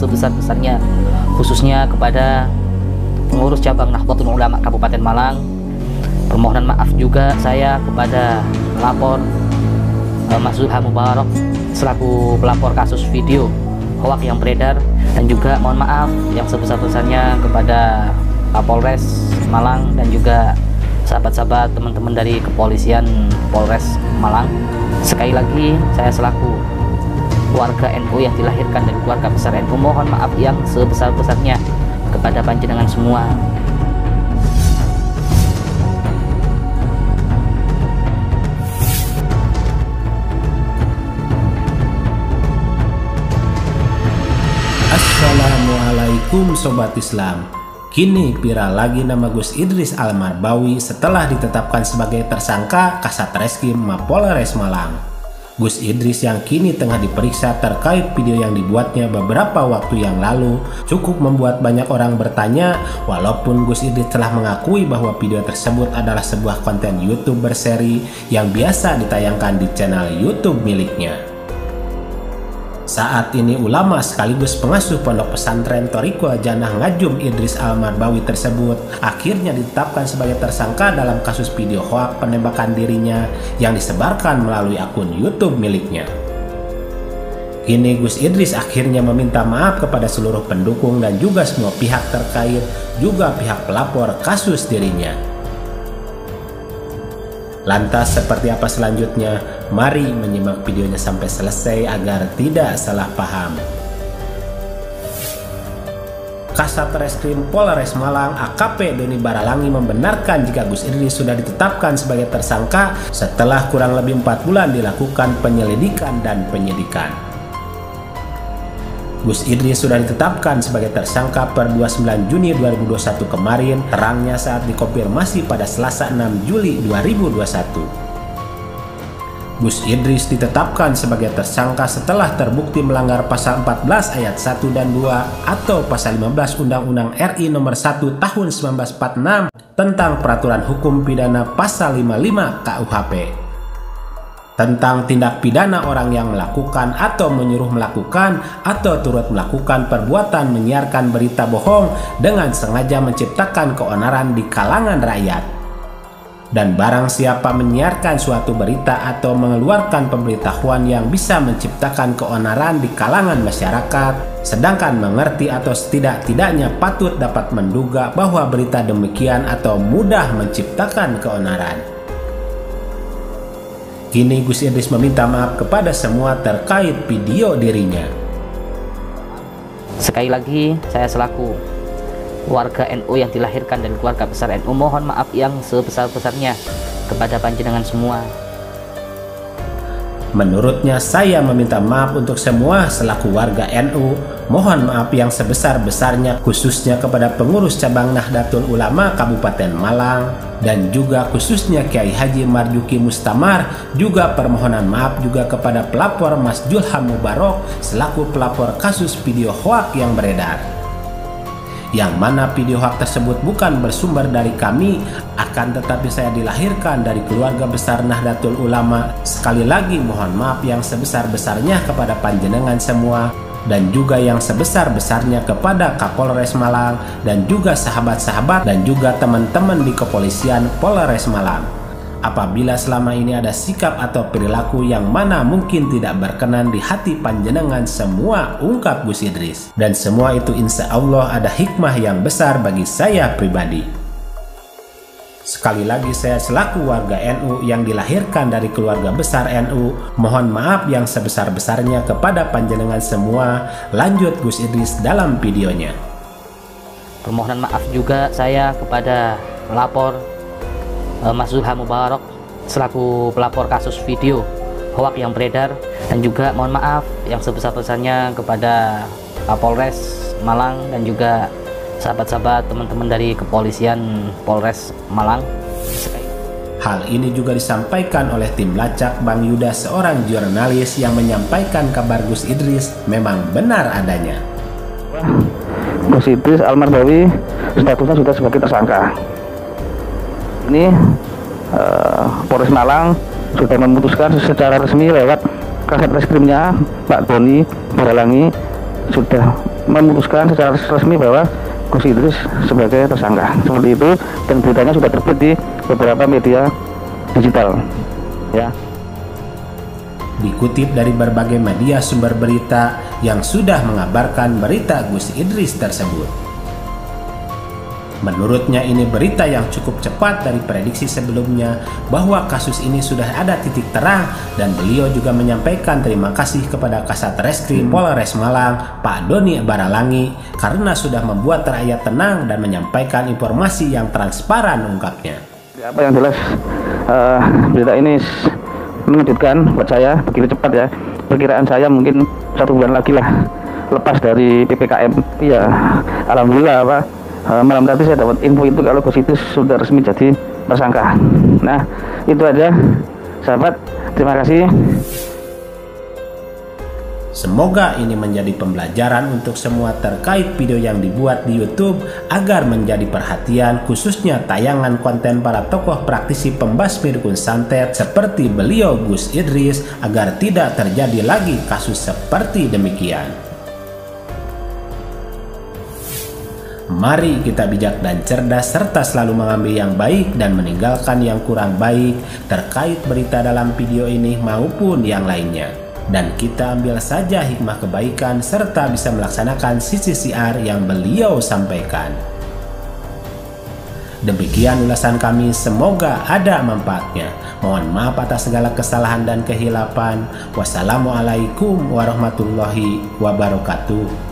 sebesar-besarnya, khususnya kepada pengurus cabang Nahdlatul Ulama Kabupaten Malang. Permohonan maaf juga saya kepada pelapor Mas Zulham Mubarak selaku pelapor kasus video hoak yang beredar, dan juga mohon maaf yang sebesar-besarnya kepada Kapolres Malang dan juga sahabat-sahabat teman-teman dari kepolisian Polres Malang. Sekali lagi saya selaku warga NU yang dilahirkan dari keluarga besar NU mohon maaf yang sebesar-besarnya kepada panjenengan semua. Assalamualaikum Sobat Islam. Kini viral lagi nama Gus Idris Al-Marbawi setelah ditetapkan sebagai tersangka Kasat Reskrim Mapolres Malang. Gus Idris yang kini tengah diperiksa terkait video yang dibuatnya beberapa waktu yang lalu cukup membuat banyak orang bertanya, walaupun Gus Idris telah mengakui bahwa video tersebut adalah sebuah konten YouTube berseri yang biasa ditayangkan di channel YouTube miliknya. Saat ini ulama sekaligus pengasuh pondok pesantren Thoriqul Jannah Ngajum Idris Al-Marbawi tersebut akhirnya ditetapkan sebagai tersangka dalam kasus video hoak penembakan dirinya yang disebarkan melalui akun YouTube miliknya. Kini Gus Idris akhirnya meminta maaf kepada seluruh pendukung dan juga semua pihak terkait, juga pihak pelapor kasus dirinya. Lantas seperti apa selanjutnya? Mari menyimak videonya sampai selesai agar tidak salah paham. Kasat Reskrim Polres Malang AKP Doni Baralangi membenarkan jika Gus Idris sudah ditetapkan sebagai tersangka setelah kurang lebih 4 bulan dilakukan penyelidikan dan penyidikan. Gus Idris sudah ditetapkan sebagai tersangka per 29 Juni 2021 kemarin, terangnya saat dikonfirmasi pada Selasa 6 Juli 2021. Gus Idris ditetapkan sebagai tersangka setelah terbukti melanggar pasal 14 ayat 1 dan 2 atau pasal 15 Undang-Undang RI nomor 1 tahun 1946 tentang peraturan hukum pidana pasal 55 KUHP. Tentang tindak pidana orang yang melakukan atau menyuruh melakukan atau turut melakukan perbuatan menyiarkan berita bohong dengan sengaja menciptakan keonaran di kalangan rakyat. Dan barang siapa menyiarkan suatu berita atau mengeluarkan pemberitahuan yang bisa menciptakan keonaran di kalangan masyarakat, sedangkan mengerti atau setidak-tidaknya patut dapat menduga bahwa berita demikian atau mudah menciptakan keonaran. Kini Gus Idris meminta maaf kepada semua terkait video dirinya. Sekali lagi saya selaku warga NU yang dilahirkan dari keluarga besar NU mohon maaf yang sebesar-besarnya kepada panjenengan semua. Menurutnya, saya meminta maaf untuk semua selaku warga NU. Mohon maaf yang sebesar-besarnya khususnya kepada pengurus cabang Nahdlatul Ulama Kabupaten Malang dan juga khususnya Kiai Haji Marjuki Mustamar. Juga permohonan maaf juga kepada pelapor Mas Zulham Mubarak selaku pelapor kasus video hoak yang beredar. Yang mana video hoak tersebut bukan bersumber dari kami, akan tetapi saya dilahirkan dari keluarga besar Nahdlatul Ulama. Sekali lagi mohon maaf yang sebesar-besarnya kepada panjenengan semua, dan juga yang sebesar-besarnya kepada Kapolres Malang dan juga sahabat-sahabat dan juga teman-teman di kepolisian Polres Malang. Apabila selama ini ada sikap atau perilaku yang mana mungkin tidak berkenan di hati panjenengan semua, ungkap Gus Idris. Dan semua itu insya Allah ada hikmah yang besar bagi saya pribadi. Sekali lagi saya selaku warga NU yang dilahirkan dari keluarga besar NU, mohon maaf yang sebesar-besarnya kepada panjenengan semua. Lanjut Gus Idris dalam videonya. Permohonan maaf juga saya kepada pelapor Mas Zulham Mubarak selaku pelapor kasus video hoak yang beredar, dan juga mohon maaf yang sebesar-besarnya kepada Kapolres Malang dan juga sahabat-sahabat teman-teman dari kepolisian Polres Malang. Hal ini juga disampaikan oleh tim Lacak Bang Yuda, seorang jurnalis yang menyampaikan kabar Gus Idris memang benar adanya. Gus Idris Al-Marbawi statusnya sudah sebagai tersangka. Ini Polres Malang sudah memutuskan secara resmi lewat Kasat Reskrimnya Pak Doni Baralangi sudah memutuskan secara resmi bahwa Gus Idris sebagai tersangka. Seperti itu, dan beritanya sudah terbit di beberapa media digital. Ya. Dikutip dari berbagai media sumber berita yang sudah mengabarkan berita Gus Idris tersebut. Menurutnya ini berita yang cukup cepat dari prediksi sebelumnya bahwa kasus ini sudah ada titik terang, dan beliau juga menyampaikan terima kasih kepada Kasat Reskrim Polres Malang, Pak Doni Baralangi, karena sudah membuat rakyat tenang dan menyampaikan informasi yang transparan, ungkapnya. Apa yang jelas berita ini mengejutkan buat saya, begitu cepat ya. Perkiraan saya mungkin 1 bulan lagi lah lepas dari PPKM. Ya, alhamdulillah Pak. Malam tadi saya dapat info itu kalau Gus Idris sudah resmi jadi tersangka. Nah, itu aja sahabat, terima kasih. Semoga ini menjadi pembelajaran untuk semua terkait video yang dibuat di YouTube agar menjadi perhatian, khususnya tayangan konten para tokoh praktisi pembasmi dukun santet seperti beliau Gus Idris, agar tidak terjadi lagi kasus seperti demikian. Mari kita bijak dan cerdas serta selalu mengambil yang baik dan meninggalkan yang kurang baik terkait berita dalam video ini maupun yang lainnya. Dan kita ambil saja hikmah kebaikan serta bisa melaksanakan sisi siar yang beliau sampaikan. Demikian ulasan kami, semoga ada manfaatnya. Mohon maaf atas segala kesalahan dan kehilapan. Wassalamualaikum warahmatullahi wabarakatuh.